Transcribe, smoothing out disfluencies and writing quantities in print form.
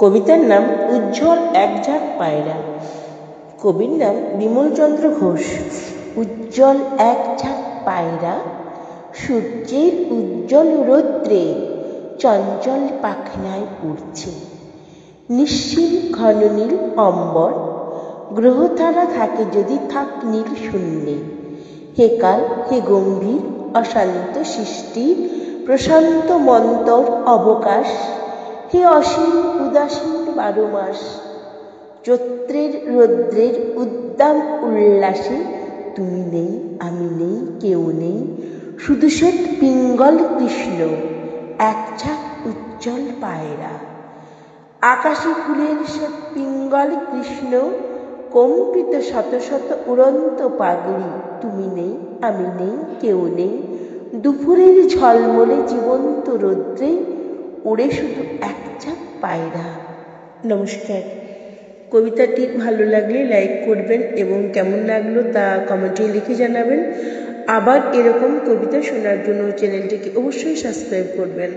কবিতার নাম উজ্জ্বল এক ঝাঁক পায়রা। কবির নাম বিমলচন্দ্র ঘোষ। উজ্জ্বল এক ঝাঁক পায়রা সূর্যের উজ্জ্বল রৌদ্রে চঞ্চল পাখনায় উড়ছে। নিশ্চিল ঘন নীল অম্বর, গ্রহতারা থাকে যদি থাক নীল শূন্যে। হে কাল, হে গম্ভীর অশান্ত সৃষ্টি, প্রশান্ত মন্তর অবকাশ, হে অসীম উদাসীন 12 মাস। চৈত্রের রৌদ্রের উদ্দাম উল্লাসে তুমি নেই, আমি নেই, কেউ নেই, শুধু শ্বেত পিঙ্গল কৃষ্ণ এক ঝাঁক উজ্জ্বল পায়রা। আকাশে ফুলের শ্বেত পিঙ্গল কৃষ্ণ, কম্পিত শত শত উড়ন্ত পাগড়ি। তুমি নেই, আমি নেই, কেউ নেই, দুপুরের ঝলমলে জীবন্ত রৌদ্রে উড়ে শুধু এক ঝাঁক পায়রা। নমস্কার। কবিতাটি ভালো লাগলে লাইক করবেন এবং কেমন লাগলো তা কমেন্টে লিখে জানাবেন। আবার এরকম কবিতা শোনার জন্য চ্যানেলটিকে অবশ্যই সাবস্ক্রাইব করবেন।